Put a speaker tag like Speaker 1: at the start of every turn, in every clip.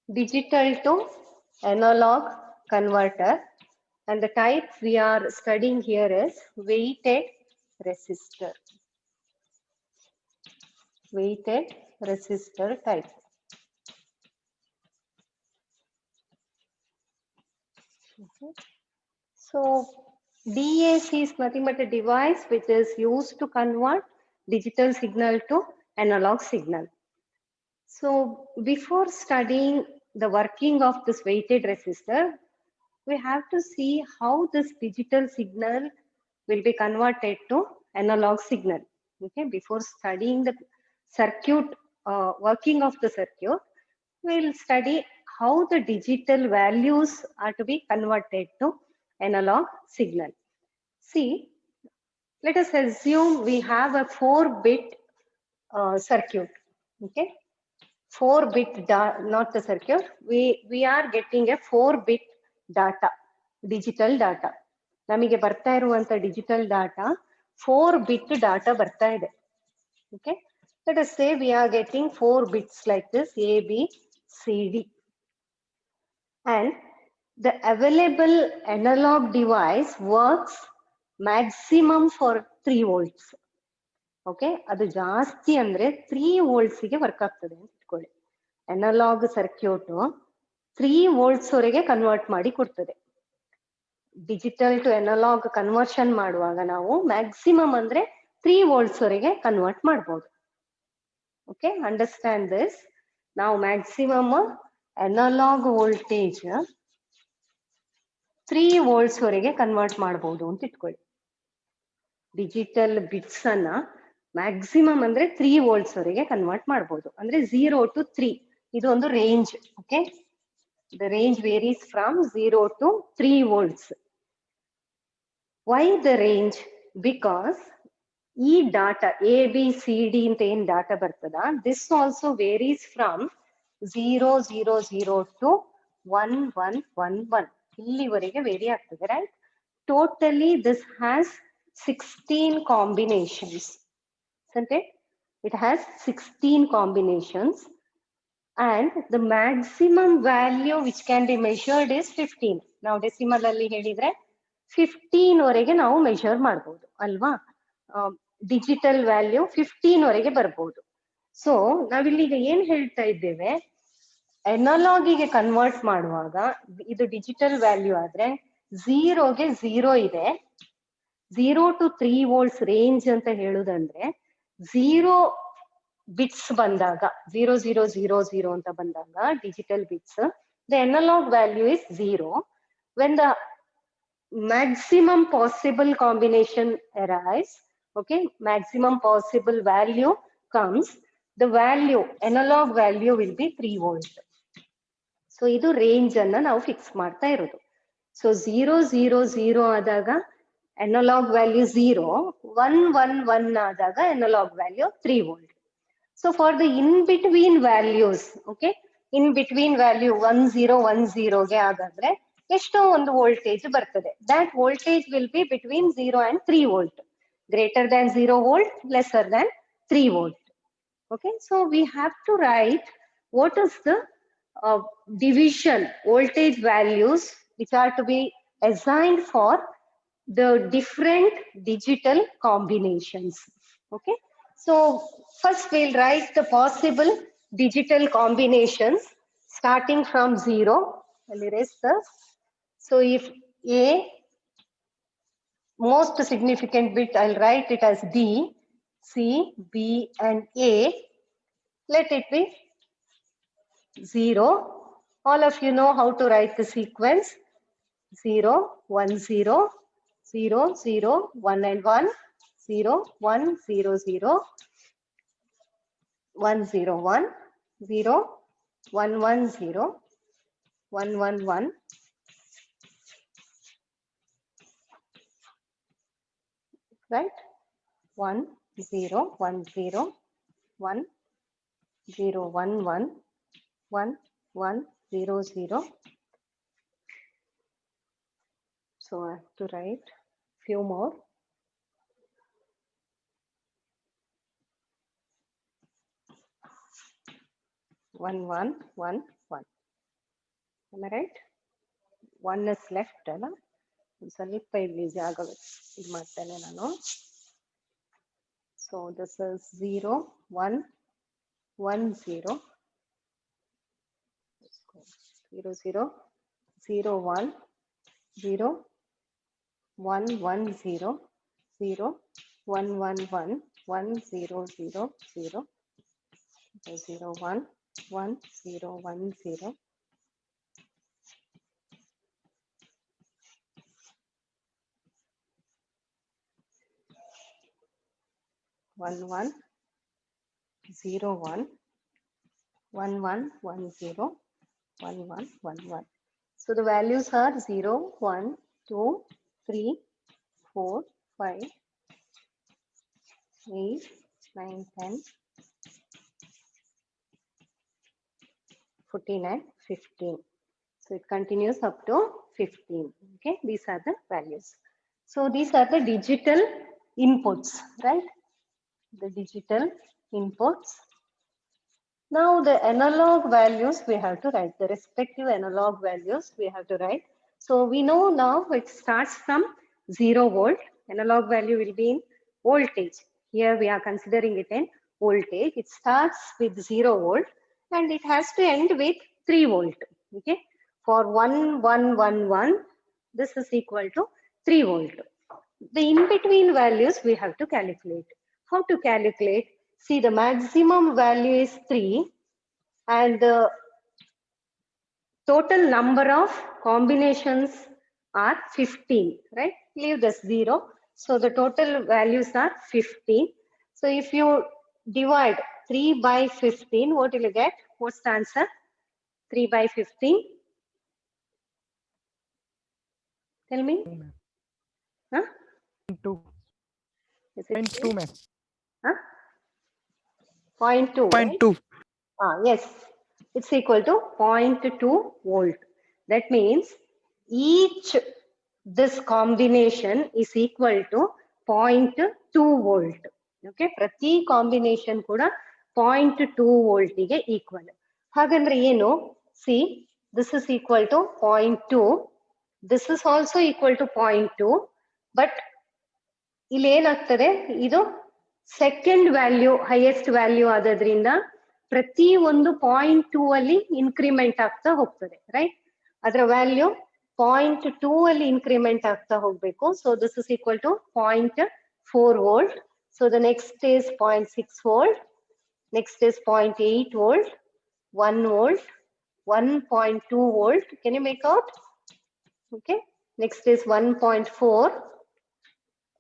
Speaker 1: digital to analog converter, and the type we are studying here is weighted resistor. Weighted resistor type. Okay. So DAC is nothing but a device which is used to convert digital signal to analog signal. So before studying the working of this weighted resistor, we have to see how this digital signal will be converted to analog signal. Okay, before studying the circuit, working of the circuit, we'll study how the digital values are to be converted to analog signal. See, let us assume we have a 4-bit circuit. Okay, 4-bit, not the circuit. We are getting a 4-bit data, digital data. ನಮಗೆ ಬರ್ತಾ ಇರುವಂತ digital data 4-bit data ಬರ್ತಾ ಇದೆ. Okay, let us say we are getting 4 bits like this, A, B, C, D, and the available analog device works maximum for 3 volts. Okay, ಅದು ಜಾಸ್ತಿ ಅಂದ್ರೆ 3 volts ಗೆ work ಆಗ್ತದೆ ಅಂತ ಇಟ್ಕೊಳ್ಳಿ. ಅನಲಾಗ್ ಸರ್ಕ್ಯೂಟ್ 3 volts ವರೆಗೆ ಕನ್ವರ್ಟ್ ಮಾಡಿ ಕೊಡ್ತದೆ. ಡಿಜಿಟಲ್ ಟು ಅನಲಾಗ್ ಕನ್ವರ್ಷನ್ ಮಾಡುವಾಗ ನಾವು ಮ್ಯಾಕ್ಸಿಮಮ್ ಅಂದ್ರೆ 3 volts ವರೆಗೆ ಕನ್ವರ್ಟ್ ಮಾಡಬಹುದು. Okay, understand this. ನಾವು ಮ್ಯಾಕ್ಸಿಮಮ್ ಅನಲಾಗ್ ವೋಲ್ಟೇಜ್ 3 volts ವರೆಗೆ ಕನ್ವರ್ಟ್ ಮಾಡಬಹುದು ಅಂತ ಇಟ್ಕೊಳ್ಳಿ. ಡಿಜಿಟಲ್ ಬಿಟ್ಸ್ ಅನ್ನ ಮ್ಯಾಕ್ಸಿಮಮ್ ಅಂದ್ರೆ 3 volts ವರೆಗೆ ಕನ್ವರ್ಟ್ ಮಾಡಬಹುದು. ಅಂದ್ರೆ 0 to 3 ಇದು ಒಂದು range. Okay, the range varies from 0 to 3 volts. Why the range? Because ಈ data A B C D ಅಂತ ಏನ್ ಡಾಟಾ ಬರ್ತದ, this also varies from 0 0 0 to 1 1 1 1 ಇಲ್ಲಿವರೆಗೆ ವೇರಿ ಆಗ್ತದೆ, right? Totally this has 16 combinations, isn't it? It has 16 combinations, and the maximum value which can be measured is 15. ನಾವು decimal ಅಲ್ಲಿ ಹೇಳಿದ್ರೆ 15 ವರೆಗೆ ನಾವು ಮೆಷರ್ ಮಾಡಬಹುದು ಅಲ್ವಾ? ಡಿಜಿಟಲ್ ವ್ಯಾಲ್ಯೂ 15 ವರೆಗೆ ಬರ್ಬೋದು. ಸೊ ನಾವಿಲ್ಲಿಗ ಏನ್ ಹೇಳ್ತಾ ಇದ್ದೇವೆ, ಎನಲಾಗಿಗೆ ಕನ್ವರ್ಟ್ ಮಾಡುವಾಗ ಇದು ಡಿಜಿಟಲ್ ವ್ಯಾಲ್ಯೂ ಆದ್ರೆ 0ಗೆ 0 ಇದೆ, 0 to 3 volts ರೇಂಜ್ ಅಂತ ಹೇಳುದಂದ್ರೆ 0 ಬಿಟ್ಸ್ ಬಂದಾಗ 0 0 0 0 ಅಂತ ಬಂದಾಗ digital bits, the analog value is 0. When the maximum possible combination arrives, okay, maximum possible value comes, the value, analog value will be 3 volt. So ಇದು range ಅನ್ನ ನಾವು ಫಿಕ್ಸ್ ಮಾಡ್ತಾ ಇರೋದು. So 0 0 0 ಆದಾಗ ಅನಲಾಗ್ ವ್ಯಾಲ್ಯೂ 0, 1 1 1 ಆದಾಗ analog value 3 volt. So for the in between values, okay, in between value 1 0 1 0 ಗೆ ಆಗಾದ್ರೆ ಎಷ್ಟೋ ಒಂದು ವೋಲ್ಟೇಜ್ ಬರ್ತದೆ. That voltage will be between 0 and 3 volt, greater than 0 volt, lesser than 3 volt. Okay, so we have to write what is the division voltage values which are to be assigned for the different digital combinations. Okay, so first we'll write the possible digital combinations starting from 0. I'll erase this. So if A, most significant bit, I'll write it as D, C, B, and A. Let it be 0. All of you know how to write the sequence. 0, 1, 0, 0, 0, 1 and 1, 0, 1, 0, 0, 1, 0, 1, 0, 1, 1, 0, 1, 1, 1, right? 1 0 1 0 1 0 1 1 1 1 0 0. So I have to write few more. One 1 1 1. Am I right? 1 is left ಅಲ್ಲ, ಸ್ವಲ್ಪ ಇಲ್ಲಿ ಜಾಗ ಇದು ಮಾಡ್ತೇನೆ ನಾನು. So this is 0 1 1 0 0 0 0 1 0 1 1 0 0 1 1 1 1 0 0 0 0 1 1 0 1 0 1 1 0 1 1 1 1 0 1 1 1 1. So the values are 0 1 2 3 4 5 8 9 10 14 and 15. So it continues up to 15. Okay, these are the values. So these are the digital inputs, right? The digital inputs. Now the analog values we have to write, the respective analog values we have to write. So we know now it starts from 0 volt. Analog value will be in voltage. Here we are considering it in voltage. It starts with 0 volt and it has to end with 3 volt. Okay. For 1 1 1 1, this is equal to 3 volt. The in-between values we have to calculate. How to calculate? See, the maximum value is 3 and the total number of combinations are 15, right? Leave this 0. So the total values are 15. So if you divide 3 by 15, what will you get? What's the answer? 3 by 15? Tell me. Huh?
Speaker 2: 2.
Speaker 1: Is it
Speaker 2: 0.2, ma'am.
Speaker 1: Huh? 0.2, right?
Speaker 2: 0.2.
Speaker 1: Yes, it's equal to 0.2 volt. That means each this combination is equal to 0.2 volt. Okay, ಪ್ರತಿ combination ಕೂಡ 0.2 volt ಗೆ equal. ಹಾಗಂದ್ರೆ ಏನು? See, this is equal to 0.2. This is also equal to 0.2. But ಇಲ್ಲಿ ಏನಾಗ್ತದೆ, ಇದು second value highest value ಆದ್ರಿಂದ ಪ್ರತಿ ಒಂದು 0.2 ಅಲ್ಲಿ ಇನ್ಕ್ರಿಮೆಂಟ್ ಆಗ್ತಾ ಹೋಗ್ತದೆ, ರೈಟ್? ಅದರ ವ್ಯಾಲ್ಯೂ 0.2 ಅಲ್ಲಿ ಇನ್ಕ್ರಿಮೆಂಟ್ ಆಗ್ತಾ ಹೋಗ್ಬೇಕು. So this is equal to 0.4 volt. So the next is 0.6 volt, next is 0.8 volt, 1 volt, 1.2 volt. Can you make out? Okay, next is 1.4.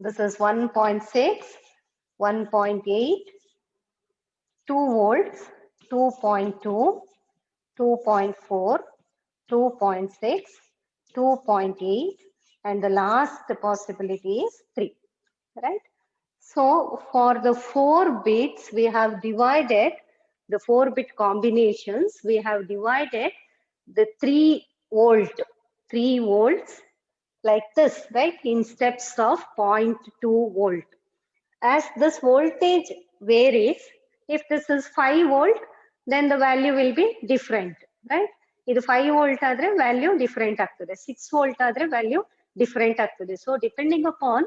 Speaker 1: This is 1.6, 1.8, 2 volts, 2.2, 2.4, 2.6, 2.8, and the last possibility is 3, right? So for the 4 bits, we have divided the 4-bit combinations. We have divided the 3 volts like this, right? In steps of 0.2 volt. As this voltage varies, if this is 5 volt, then the value will be different, right? Idu 5 volt adre value different agtade, 6 volt adre value different agtade. So depending upon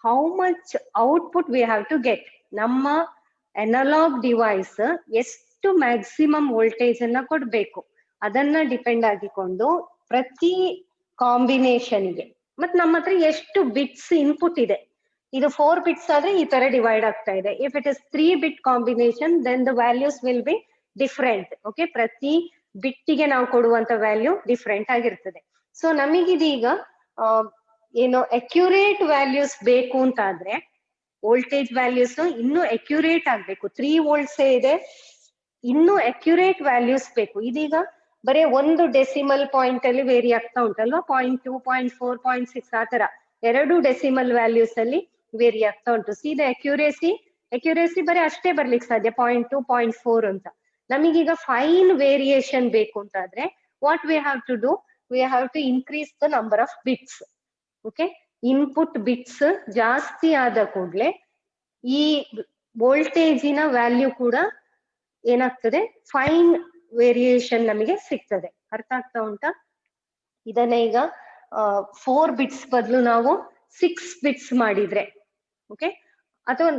Speaker 1: how much output we have to get, namma analog device ಎಷ್ಟು maximum voltage ಅನ್ನ ಕೊಡಬೇಕು ಅದನ್ನ depend ಆಗಿಕೊಂಡು ಪ್ರತಿ ಕಾಂಬಿನೇಷನ್ಗೆ ಮತ್ತೆ ನಮ್ಮ ಹತ್ರ ಎಷ್ಟು bits input ಇದೆ. ಇದು 4 ಬಿಟ್ಸ್ ಆದ್ರೆ ಈ ತರ ಡಿವೈಡ್ ಆಗ್ತಾ ಇದೆ. If it is 3 bit combination then the values will be different. Okay, ಪ್ರತಿ ಬಿಟ್ಟಿಗೆ ನಾವು ಕೊಡುವಂತ ವ್ಯಾಲ್ಯೂ ಡಿಫರೆಂಟ್ ಆಗಿರ್ತದೆ. ಸೊ ನಮಗಿದೀಗ ಏನು ಅಕ್ಯುರೇಟ್ ವ್ಯಾಲ್ಯೂಸ್ ಬೇಕು ಅಂತ ಆದ್ರೆ ವೋಲ್ಟೇಜ್ ವ್ಯಾಲ್ಯೂಸ್ ಇನ್ನೂ ಅಕ್ಯುರೇಟ್ ಆಗ್ಬೇಕು. 3 ವೋಲ್ಟ್ಸ್ ಇದೆ, ಇನ್ನೂ ಅಕ್ಯುರೇಟ್ ವ್ಯಾಲ್ಯೂಸ್ ಬೇಕು. ಇದೀಗ ಬರೀ ಒಂದು ಡೆಸಿಮಲ್ ಪಾಯಿಂಟ್ ಅಲ್ಲಿ ವೇರಿ ಆಗ್ತಾ ಉಂಟಲ್ವಾ, 0.2, 0.4, 0.6 ಆ ತರ 2 ಡೆಸಿಮಲ್ ವ್ಯಾಲ್ಯೂಸ್ ಅಲ್ಲಿ ವೇರಿ ಆಗ್ತಾ ಉಂಟು. ಸೀದಾ ಅಕ್ಯುರೇಸಿ ಬರೀ ಅಷ್ಟೇ ಬರ್ಲಿಕ್ಕೆ ಸಾಧ್ಯ 0.2, 0.4 ಅಂತ. ನಮಗೀಗ ಫೈನ್ ವೇರಿಯೇಷನ್ ಬೇಕು ಅಂತ ಆದ್ರೆ what we have to do, we have to increase the number of bits. Okay, input bits ಜಾಸ್ತಿ ಆದ ಕೂಡಲೇ ಈ ವೋಲ್ಟೇಜಿನ ವ್ಯಾಲ್ಯೂ ಕೂಡ ಏನಾಗ್ತದೆ, ಫೈನ್ ವೇರಿಯೇಷನ್ ನಮಗೆ ಸಿಗ್ತದೆ. ಅರ್ಥ ಆಗ್ತಾ ಉಂಟಾ? ಇದನ್ನ ಈಗ 4 ಬಿಟ್ಸ್ ಬದಲು ನಾವು 6 ಬಿಟ್ಸ್ ಮಾಡಿದ್ರೆ, ಓಕೆ, ಅಥವಾ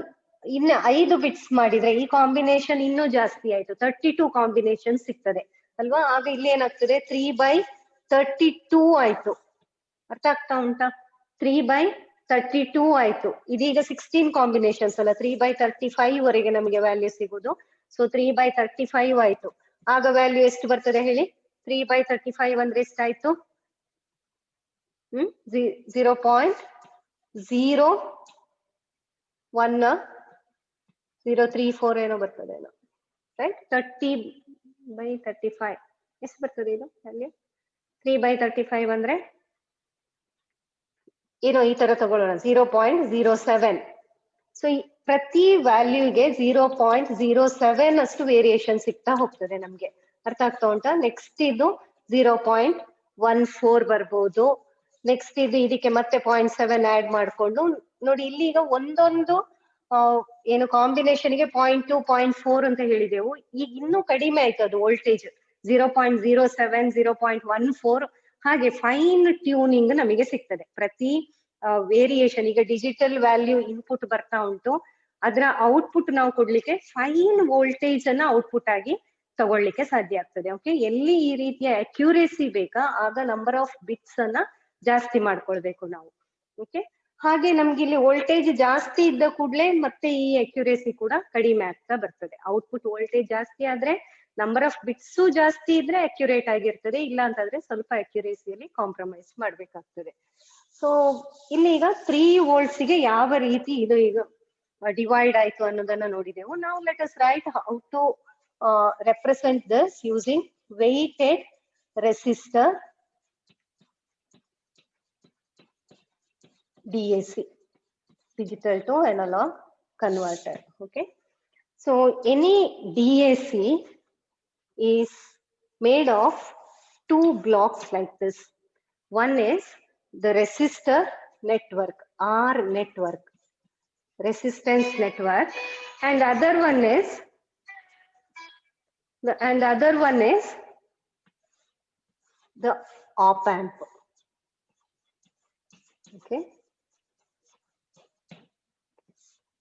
Speaker 1: ಇನ್ನು 5 ಬಿಟ್ಸ್ ಮಾಡಿದ್ರೆ ಈ ಕಾಂಬಿನೇಷನ್ ಇನ್ನೂ ಜಾಸ್ತಿ ಆಯ್ತು, 32 ಕಾಂಬಿನೇಷನ್ ಸಿಗ್ತದೆ ಅಲ್ವಾ. ಆಗ ಇಲ್ಲಿ ಏನಾಗ್ತದೆ 3/32 ಆಯ್ತು. ಅರ್ಥ ಆಗ್ತಾ ಉಂಟಾ? 3/32 ಆಯ್ತು. ಇದೀಗ 16 ಕಾಂಬಿನೇಷನ್ಸ್ ಅಲ್ಲ, 3/35 ವರೆಗೆ ನಮಗೆ ವ್ಯಾಲ್ಯೂ ಸಿಗುದು. ಸೊ 3/35 ಆಯ್ತು. ಆಗ ವ್ಯಾಲ್ಯೂ ಎಷ್ಟು ಬರ್ತದೆ ಹೇಳಿ? 3/35 ಅಂದ್ರೆ ಎಷ್ಟಾಯ್ತು? 0.01034 ಏನೋ ಬರ್ತದೆ ಏನೋ, ರೈಟ್? 30/35 ಎಷ್ಟು ಬರ್ತದೆ ಇದು ವ್ಯಾಲ್ಯೂ? 3/35 ಅಂದ್ರೆ ಏನೋ ಈ ತರ ತಗೊಳ್ಳೋಣ, 0.07. ಸೊ ಪ್ರತಿ ವ್ಯಾಲ್ಯೂಗೆ 0.07 ಅಷ್ಟು ವೇರಿಯೇಷನ್ ಸಿಗ್ತಾ ಹೋಗ್ತದೆ ನಮ್ಗೆ. ಅರ್ಥ ಆಗ್ತಾ ಉಂಟಾ? ನೆಕ್ಸ್ಟ್ ಇದು 0.14 ಬರ್ಬೋದು. ನೆಕ್ಸ್ಟ್ ಇದು ಇದಕ್ಕೆ ಮತ್ತೆ 0.7 ಆಡ್ ಮಾಡ್ಕೊಂಡು ನೋಡಿ, ಇಲ್ಲಿ ಈಗ ಒಂದೊಂದು ಏನು ಕಾಂಬಿನೇಷನ್ಗೆ 0.2 0.4 ಅಂತ ಹೇಳಿದೆವು. ಈಗ ಇನ್ನೂ ಕಡಿಮೆ ಆಯ್ತು ಅದು ವೋಲ್ಟೇಜ್, 0.07 0.14 ಹಾಗೆ ಫೈನ್ ಟ್ಯೂನಿಂಗ್ ನಮಗೆ ಸಿಗ್ತದೆ ಪ್ರತಿ ವೇರಿಯೇಷನ್. ಈಗ ಡಿಜಿಟಲ್ ವ್ಯಾಲ್ಯೂ ಇನ್ಪುಟ್ ಬರ್ತಾ ಉಂಟು, ಅದರ ಔಟ್ಪುಟ್ ನಾವು ಕೊಡ್ಲಿಕ್ಕೆ ಫೈನ್ ವೋಲ್ಟೇಜ್ ಅನ್ನ ಔಟ್ಪುಟ್ ಆಗಿ ತಗೊಳ್ಳಿಕ್ಕೆ ಸಾಧ್ಯ ಆಗ್ತದೆ. ಓಕೆ, ಎಲ್ಲಿ ಈ ರೀತಿಯ ಅಕ್ಯುರೇಸಿ ಬೇಕಾ ಆಗ ನಂಬರ್ ಆಫ್ ಬಿಟ್ಸ್ ಅನ್ನ ಜಾಸ್ತಿ ಮಾಡ್ಕೊಳ್ಬೇಕು ನಾವು. ಓಕೆ, ಹಾಗೆ ನಮ್ಗೆ ಇಲ್ಲಿ ವೋಲ್ಟೇಜ್ ಜಾಸ್ತಿ ಇದ್ದ ಕೂಡಲೇ ಮತ್ತೆ ಈ ಅಕ್ಯುರೇಸಿ ಕೂಡ ಕಡಿಮೆ ಆಗ್ತಾ ಬರ್ತದೆ. ಔಟ್ಪುಟ್ ವೋಲ್ಟೇಜ್ ಜಾಸ್ತಿ ಆದ್ರೆ ನಂಬರ್ ಆಫ್ ಬಿಟ್ಸು ಜಾಸ್ತಿ ಇದ್ರೆ ಅಕ್ಯುರೇಟ್ ಆಗಿರ್ತದೆ, ಇಲ್ಲ ಅಂತಂದ್ರೆ ಸ್ವಲ್ಪ ಅಕ್ಯುರೇಸಿಯಲ್ಲಿ ಕಾಂಪ್ರಮೈಸ್ ಮಾಡ್ಬೇಕಾಗ್ತದೆ. ಸೊ ಇಲ್ಲಿ ಈಗ 3 volts ಗೆ ಯಾವ ರೀತಿ ಇದು ಈಗ ಡಿವೈಡ್ ಆಯ್ತು ಅನ್ನೋದನ್ನ ನೋಡಿದೆವು. ನಾವು let us write how to represent this using weighted resistor DAC, digital to analog converter. Okay, so any DAC is made of 2 blocks like this. One is the resistor network, R network, resistance network, and other one is the op amp. Okay,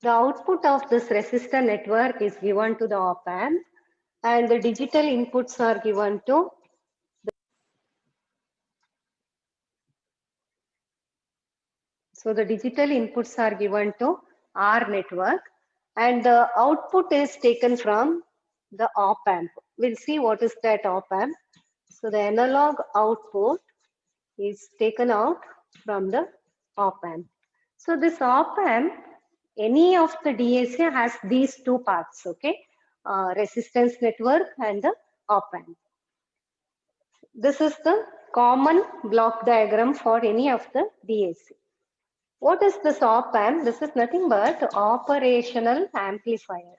Speaker 1: the output of this resistor network is given to the op amp, and the digital inputs are given to so the digital inputs are given to R network, and the output is taken from the op amp. We'll see what is that op amp. So the analog output is taken out from the op amp. So this op amp, any of the DAC has these 2 parts, okay, resistance network and the op amp. This is the common block diagram for any of the DAC. What is this op amp? This is nothing but operational amplifier.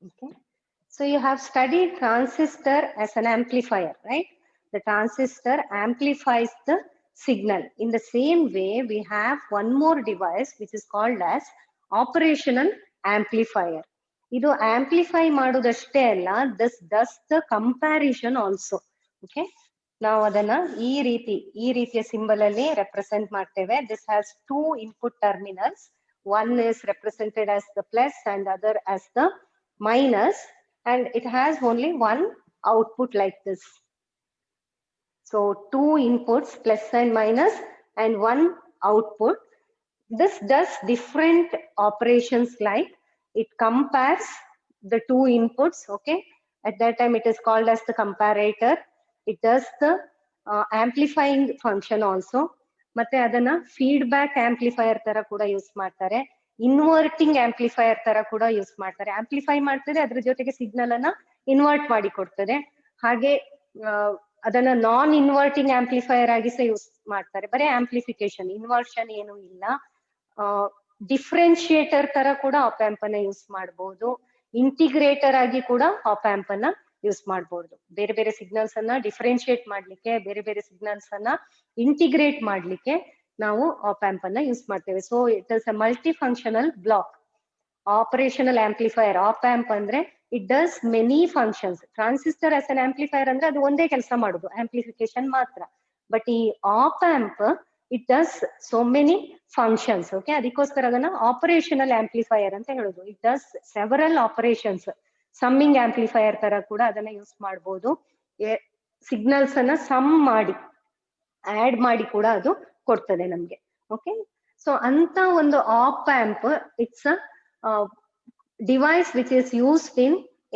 Speaker 1: Okay, so you have studied transistor as an amplifier, right? The transistor amplifies the signal. In the same way, we have one more device which is called as operational amplifier. ಇದು amplify ಮಾಡೋದಷ್ಟೇ ಅಲ್ಲ, this does the comparison also. Okay, ನಾವು ಅದನ್ನ ಈ ರೀತಿಯ symbol ಅಲ್ಲಿ represent ಮಾಡ್ತೇವೆ. This has 2 input terminals. One is represented as the plus and other as the minus, and it has only one output like this. So 2 inputs plus and minus and 1 output. This does different operations, like it compares the 2 inputs. Okay, at that time it is called as the comparator. It does the amplifying function also. ಮತ್ತೆ ಅದನ್ನ feedback amplifier ತರ ಕೂಡ use ಮಾಡ್ತಾರೆ, inverting amplifier ತರ ಕೂಡ use ಮಾಡ್ತಾರೆ. Amplify ಮಾಡ್ತದೆ, ಅದ್ರ ಜೊತೆಗೆ ಸಿಗ್ನಲ್ ಅನ್ನ ಇನ್ವರ್ಟ್ ಮಾಡಿ ಕೊಡ್ತದೆ. ಹಾಗೆ ಅದನ್ನ ನಾನ್ ಇನ್ವರ್ಟಿಂಗ್ ಆಂಪ್ಲಿಫೈಯರ್ ಆಗಿ ಸಹ ಯೂಸ್ ಮಾಡ್ತಾರೆ. ಬರೀ ಆಂಪ್ಲಿಫಿಕೇಶನ್, ಇನ್ವರ್ಷನ್ ಏನು ಇಲ್ಲ. ಡಿಫ್ರೆನ್ಶಿಯೇಟರ್ ತರ ಕೂಡ ಆಪ್ ಆಂಪ್ ಅನ್ನ ಯೂಸ್ ಮಾಡಬಹುದು. ಇಂಟಿಗ್ರೇಟರ್ ಆಗಿ ಕೂಡ ಆಪ್ ಆಂಪ್ ಅನ್ನ ಯೂಸ್ ಮಾಡಬಹುದು. ಬೇರೆ ಬೇರೆ ಸಿಗ್ನಲ್ಸ್ ಅನ್ನ ಡಿಫ್ರೆನ್ಶಿಯೇಟ್ ಮಾಡ್ಲಿಕ್ಕೆ, ಬೇರೆ ಬೇರೆ ಸಿಗ್ನಲ್ಸ್ ಅನ್ನ ಇಂಟಿಗ್ರೇಟ್ ಮಾಡ್ಲಿಕ್ಕೆ ನಾವು ಆಪ್ ಆಂಪ್ ಅನ್ನ ಯೂಸ್ ಮಾಡ್ತೇವೆ. So it is a multi functional block. Operational amplifier op amp ಅಂದ್ರೆ It does many functions. Transistor as an amplifier ಅಂದ್ರೆ ಅದು ಒಂದೇ ಕೆಲಸ ಮಾಡುದು, amplification ಮಾತ್ರ. But ಈ op amp it does so many functions. Okay, ಅದಕ್ಕೋಸ್ಕರ ಅದನ್ನ operational amplifier ಅಂತ ಹೇಳುದು. It does several operations. Summing amplifier ತರ ಕೂಡ ಅದನ್ನ ಯೂಸ್ ಮಾಡಬಹುದು. ಸಿಗ್ನಲ್ಸ್ ಅನ್ನ ಸಮ್ ಮಾಡಿ ಆಡ್ ಮಾಡಿ ಕೂಡ ಅದು ಕೊಡ್ತದೆ ನಮ್ಗೆ. ಓಕೆ, ಸೊ ಅಂತ ಒಂದು op amp it's device which is used in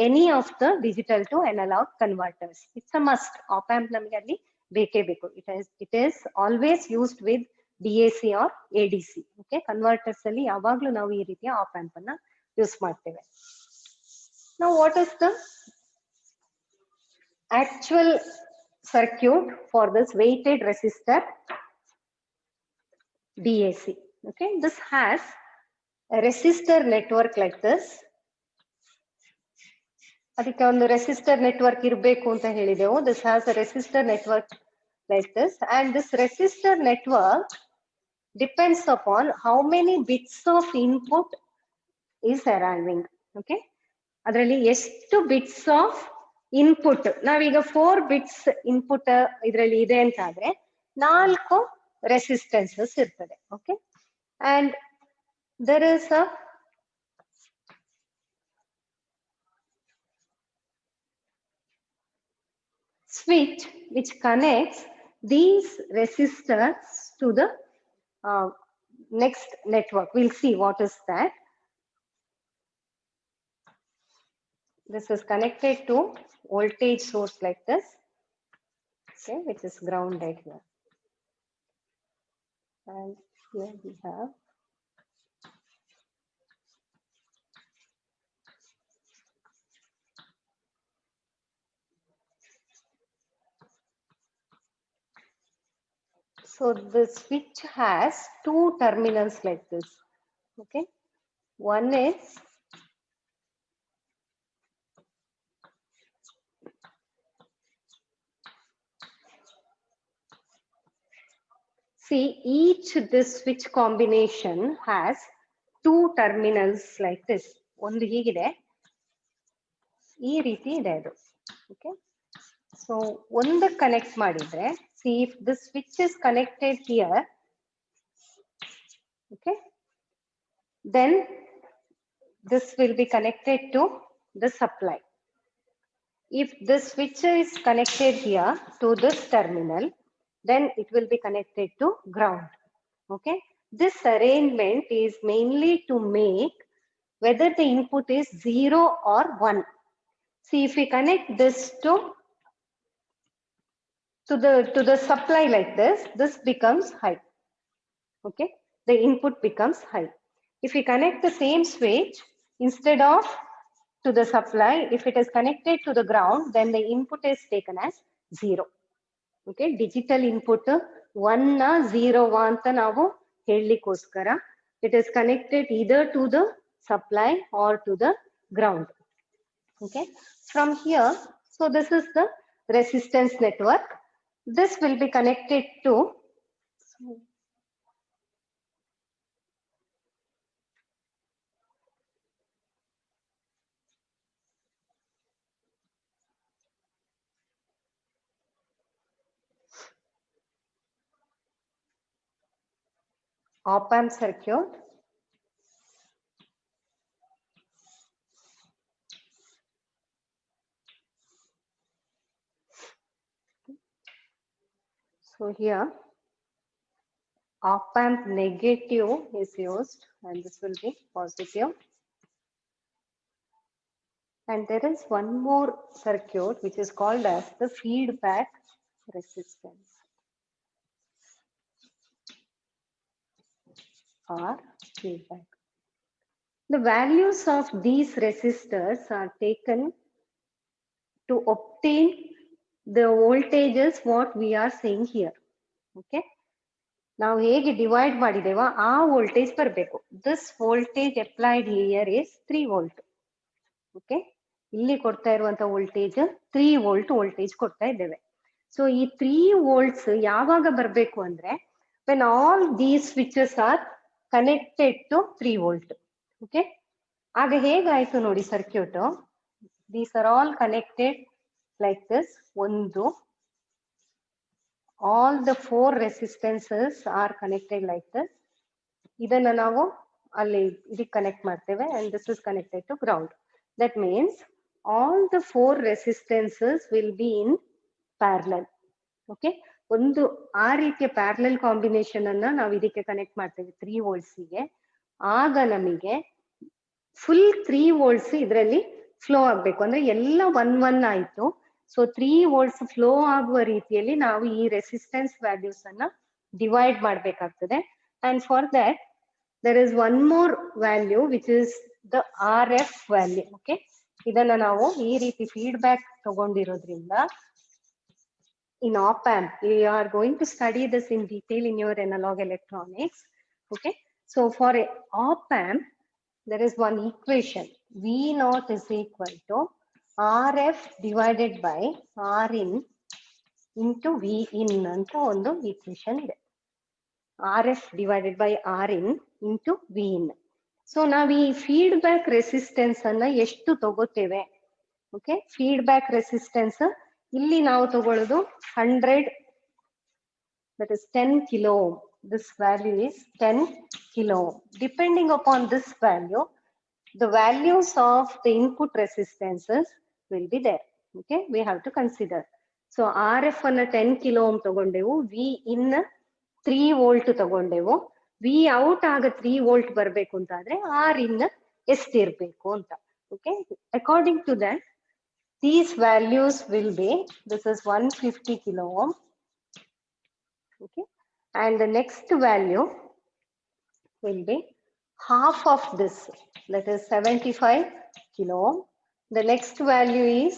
Speaker 1: any of the digital to analog converters. It's a must. Op amp ನಮಗೆ ಅಲ್ಲಿ ಬೇಕೇ ಬೇಕು. It is always used with DAC or ADC. Okay, converters ಅಲ್ಲಿ ಯಾವಾಗ್ಲೂ ನಾವು ಈ ರೀತಿಯ op amp ಅನ್ನ ಯೂಸ್ ಮಾಡ್ತೇವೆ. Now what is the actual circuit for this weighted resistor DAC? Okay, this has a resistor network like this. ಅದಕ್ಕೆ ಒಂದು resistor network ಇರಬೇಕು ಅಂತ ಹೇಳಿದೆವು. This has a resistor network like this, and this resistor network depends upon how many bits of input is arriving. Okay, ಅದರಲ್ಲಿ ಎಷ್ಟು bits of input, ನಾವೀಗ 4 bits input ಇದರಲ್ಲಿ ಇದೆ ಅಂತ ಆದ್ರೆ 4 ರೆಸಿಸ್ಟೆನ್ಸಸ್ ಇರ್ತದೆ. Okay, and there is a switch which connects these resistors to the next network. We'll see what is that. This is connected to voltage source like this, okay, which is grounded here, and here we have so the switch has 2 terminals like this. Okay, one is see each this switch combination has 2 terminals like this. ಒಂದು ಹೀಗಿದೆ, ಈ ರೀತಿ ಇದೆ ಅದು. Okay, so ಒಂದು connect ಮಾಡಿದ್ರೆ, see if this switch is connected here, okay, then this will be connected to the supply. If this switch is connected here to this terminal, then it will be connected to ground. Okay, this arrangement is mainly to make whether the input is 0 or 1. See, if we connect this to the supply like this, this becomes high. Okay, the input becomes high. If we connect the same switch instead of to the supply, if it is connected to the ground, then the input is taken as 0. Okay, digital input 1 0 ಅಂತ ನಾವು ಹೇಳಲಿಕ್ಕೋಸ್ಕರ it is connected either to the supply or to the ground. Okay, from here, so this is the resistance network. This will be connected to op amp circuit. So here op amp negative is used and this will be positive. And there is one more circuit which is called as the feedback resistance or feedback. The values of these resistors are taken to obtain the voltages what we are seeing here. Okay, ನಾವು ಹೇಗೆ divide ಮಾಡಿದೇವ ಆ voltage ಬರಬೇಕು. This voltage applied here is 3 volt. Okay, ಇಲ್ಲಿ ಕೊಡ್ತಾ ಇರುವಂತ voltage 3 volt voltage ಕೊಡ್ತಾ ಇದ್ದೇವೆ. So ಈ 3 ವೋಲ್ಟ್ಸ್ ಯಾವಾಗ ಬರಬೇಕು ಅಂದ್ರೆ when all these switches are connected to 3 volt. Okay, ಆಗ ಹೇಗಾಯ್ತು ನೋಡಿ circuit. These are all connected like this. All the 4 resistances are connected like this. ಇದನ್ನ ನಾವು ಅಲ್ಲಿ ಇದಕ್ಕೆ ಕನೆಕ್ಟ್ ಮಾಡ್ತೇವೆ and this is connected to ground. That means all the 4 resistances will be in parallel. Okay, ಒಂದು ಆ ರೀತಿಯ parallel combination ಅನ್ನ ನಾವು ಇದಕ್ಕೆ ಕನೆಕ್ಟ್ ಮಾಡ್ತೇವೆ 3 volts ಗೆ. ಆಗ ನಮಗೆ ಫುಲ್ 3 volts ಇದರಲ್ಲಿ ಫ್ಲೋ ಆಗ್ಬೇಕು. ಅಂದ್ರೆ ಎಲ್ಲ 1 ಆಯ್ತು. ಸೊ 3 volts ಫ್ಲೋ ಆಗುವ ರೀತಿಯಲ್ಲಿ ನಾವು ಈ ರೆಸಿಸ್ಟೆನ್ಸ್ ವ್ಯಾಲ್ಯೂಸ್ ಅನ್ನ ಡಿವೈಡ್ ಮಾಡ್ಬೇಕಾಗ್ತದೆ. And for that there is one more value which is the RF value. Okay, ಇದನ್ನ ನಾವು ಈ ರೀತಿ feedback ತಗೊಂಡಿರೋದ್ರಿಂದ in op amp we are going to study this in detail in your analog electronics. Okay, so for a op amp there is one equation, V naught is equal to RF divided by Rin into V in ಅಂತ ಒಂದು equation ಇದೆ. RF divided by Rin into V in. So ನಾವು ಈ feedback resistance ಅನ್ನ ಎಷ್ಟು ತಗೋತೇವೆ? Okay, feedback resistance ಇಲ್ಲಿ ನಾವು ತಗೊಳ್ಳೋದು 100, that is 10 kilo ohm. This value is 10 kilo ohm. Depending upon this value, the values of the input resistances will be there. Okay, we have to consider. So RF ಅನ್ನ 10 kilo ohm ತಗೊಂಡೆವು, V in 3 volt ತಗೊಂಡೆವು. V out ಆಗ 3 volt ಬರಬೇಕು ಅಂತ ಆದ್ರೆ R in ಎಷ್ಟಿರಬೇಕು ಅಂತ. Okay, according to that these values will be, this is 150 kilo ohm. Okay, and the next value will be half of this, that is 75 kilo ohm. The next value is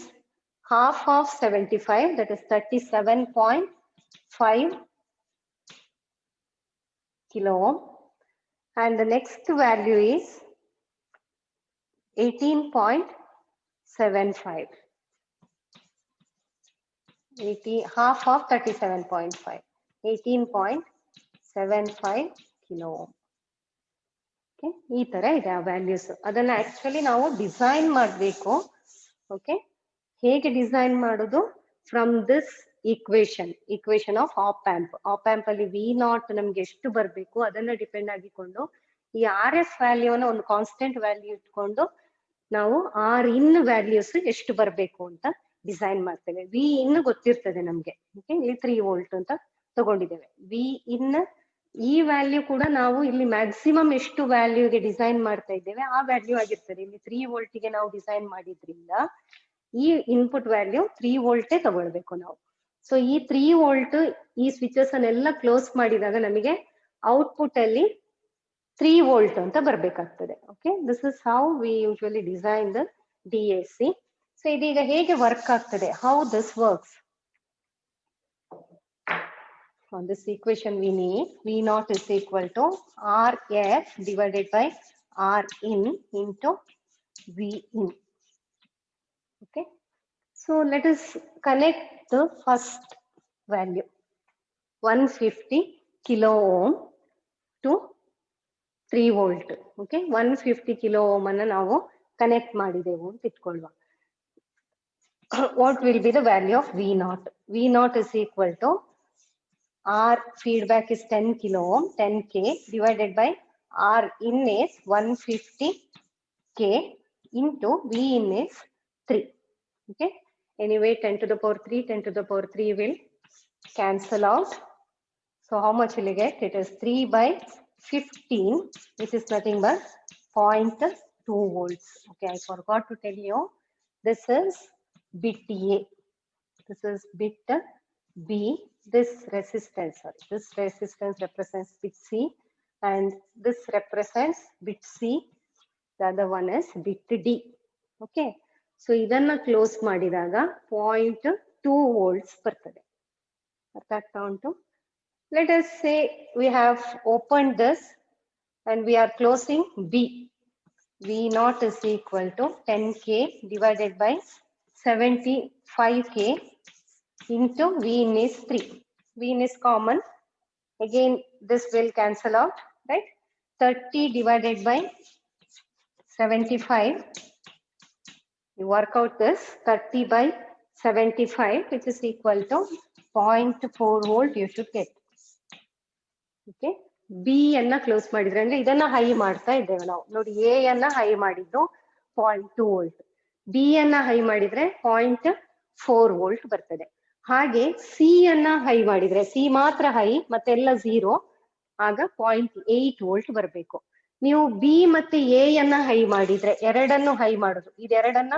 Speaker 1: half of 75, that is 37.5 kilo ohm. And the next value is 18.75. Half of 37.5, 18.75 kilo ohm. Okay, ಈ ತರ ಇದೆ ಆ values. ಅದನ್ನ actually ನಾವು design ಮಾಡಬೇಕು. Okay, ಹೇಗೆ design ಮಾಡೋದು? From this equation of op amp. Op amp ಅಲ್ಲಿ ವಿ ನಾಟ್ ನಮ್ಗೆ ಎಷ್ಟು ಬರಬೇಕು ಅದನ್ನ ಡಿಪೆಂಡ್ ಆಗಿಕೊಂಡು ಈ RF ವ್ಯಾಲ್ಯೂನ ಒಂದು ಕಾನ್ಸ್ಟೆಂಟ್ ವ್ಯಾಲ್ಯೂ ಇಟ್ಕೊಂಡು ನಾವು ಆರ್ ಇನ್ ವ್ಯಾಲ್ಯೂಸ್ ಎಷ್ಟು ಬರಬೇಕು ಅಂತ ಡಿಸೈನ್ ಮಾಡ್ತೇವೆ. ವಿ ಇನ್ ಗೊತ್ತಿರ್ತದೆ ನಮ್ಗೆ. ಓಕೆ, ಇಲ್ಲಿ 3 volt ಅಂತ ತಗೊಂಡಿದ್ದೇವೆ. ವಿ ಇನ್ ಈ ವ್ಯಾಲ್ಯೂ ಕೂಡ ನಾವು ಇಲ್ಲಿ ಮ್ಯಾಕ್ಸಿಮಮ್ ಎಷ್ಟು ವ್ಯಾಲ್ಯೂಗೆ ಡಿಸೈನ್ ಮಾಡ್ತಾ ಇದ್ದೇವೆ ಆ ವ್ಯಾಲ್ಯೂ ಆಗಿರ್ತದೆ. ಇಲ್ಲಿ 3 volt ಗೆ ನಾವು ಡಿಸೈನ್ ಮಾಡಿದ್ರಿಂದ ಈ ಇನ್ಪುಟ್ ವ್ಯಾಲ್ಯೂ 3 volt ತಗೊಳ್ಬೇಕು ನಾವು. ಸೊ ಈ 3 volt ಈ ಸ್ವಿಚಸ್ ಅನ್ನೆಲ್ಲ ಕ್ಲೋಸ್ ಮಾಡಿದಾಗ ನಮಗೆ ಔಟ್ಪುಟ್ ಅಲ್ಲಿ 3 volt ಅಂತ ಬರ್ಬೇಕಾಗ್ತದೆ. Okay, this is how we usually design the DAC. So ಇದೀಗ ಹೇಗೆ ವರ್ಕ್ ಆಗ್ತದೆ, how this works? On this equation we need V naught is equal to RF divided by R in into V in. Okay, so let us connect the first value 150 kilo ohm to 3 volt. Okay, 150 kilo ohm ಅನ್ನು ನಾವು connect ಮಾಡಿದೆವು ಅಂತ ಇಟ್ಕೊಳ್ಳುವ. What will be the value of V naught? V naught is equal to R feedback is 10 kilo ohm, 10k divided by R in is 150k into V in is 3. Okay, anyway 10 to the power 3, 10 to the power 3 will cancel out. So how much will you get? It is 3 by 15, which is nothing but 0.2 volts. Okay, I forgot to tell you, this is bit A, this is bit B. This resistance represents bit C, and this represents bit C. The other one is bit D. Okay, so idanna close ಮಾಡಿದಾಗ 0.2 volts ಬರ್ತದೆ. ಅರ್ಥ ಆಗ್ತಾ ಉಂಟು? Let us say we have opened this and we are closing B. V naught is equal to 10k divided by 75k into V in is 3. V in is common. Again, this will cancel out, right? 30 divided by 75 You work out this 30 by 75, which is equal to 0.4 volt you should get. Okay. B ಅನ್ನ close ಮಾಡಿದ್ರೆ ಅಂದ್ರೆ ಇದನ್ನ high ಮಾಡ್ತಾ ಇದ್ದೇವೆ ನಾವು ನೋಡಿ. A ಅನ್ನ high ಮಾಡಿದ್ದು 0.2 ವೋಲ್ಟ್, ಬಿ ಅನ್ನ ಹೈ ಮಾಡಿದ್ರೆ 0.4 ವೋಲ್ಟ್ ಬರ್ತದೆ. ಹಾಗೆ ಸಿ ಅನ್ನ ಹೈ ಮಾಡಿದ್ರೆ, ಸಿ ಮಾತ್ರ ಹೈ ಮತ್ತೆಲ್ಲ 0, ಆಗ 0.8 ವೋಲ್ಟ್ ಬರಬೇಕು. ನೀವು ಬಿ ಮತ್ತೆ ಎ ಅನ್ನ ಹೈ ಮಾಡಿದ್ರೆ, ಎರಡನ್ನು ಹೈ ಮಾಡುದು, ಇದೆರಡನ್ನ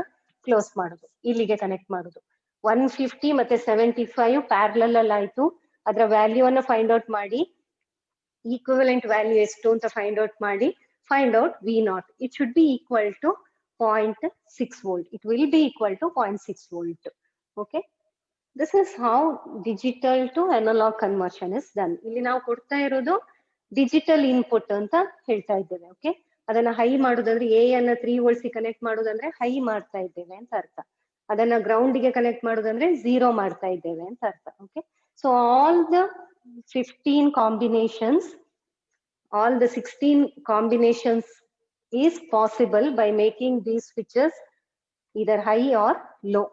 Speaker 1: ಕ್ಲೋಸ್ ಮಾಡುದು, ಇಲ್ಲಿಗೆ ಕನೆಕ್ಟ್ ಮಾಡುದು. 150 ಮತ್ತೆ 75 ಪ್ಯಾರಲಲ್ ಅಲ್ಲಿ ಆಯ್ತು. ಅದರ ವ್ಯಾಲ್ಯೂ ಅನ್ನು ಫೈಂಡ್ ಔಟ್ ಮಾಡಿ, ಈಕ್ವಿವೆಲೆಂಟ್ ವ್ಯಾಲ್ಯೂ ಎಷ್ಟು ಅಂತ ಫೈಂಡ್ ಔಟ್ ಮಾಡಿ, find out V naught. It should be equal to 0.6 volt. It will be equal to 0.6 volt. Okay. This is how digital to analog conversion is done. ಇಲ್ಲಿ ನಾವು ಕೊಡ್ತಾ ಇರೋದು digital input ಅಂತ ಹೇಳ್ತಾ ಇದ್ದೇವೆ. ಓಕೆ, ಅದನ್ನ high ಮಾಡುದಂದ್ರೆ A ಅನ್ನ 3 volts connect ಮಾಡುದಂದ್ರೆ high ಮಾಡ್ತಾ ಇದ್ದೇವೆ ಅಂತ ಅರ್ಥ. ಅದನ್ನ ಗ್ರೌಂಡ್ ಗೆ ಕನೆಕ್ಟ್ ಮಾಡುದಂದ್ರೆ 0 ಮಾಡ್ತಾ ಇದ್ದೇವೆ ಅಂತ ಅರ್ಥ. Okay, so all the 15 combinations, all the 16 combinations is possible by making these switches either high or low.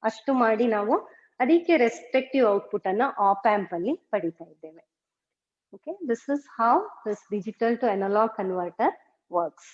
Speaker 1: ಅಷ್ಟು ಮಾಡಿ ನಾವು ಅದಕ್ಕೆ ರೆಸ್ಪೆಕ್ಟಿವ್ ಔಟ್ಪುಟ್ ಅನ್ನ ಆಪ್ ಆಂಪ್ ಅಲ್ಲಿ ಪಡಿತಾ ಇದ್ದೇವೆ. Okay, this is how this digital to analog converter works.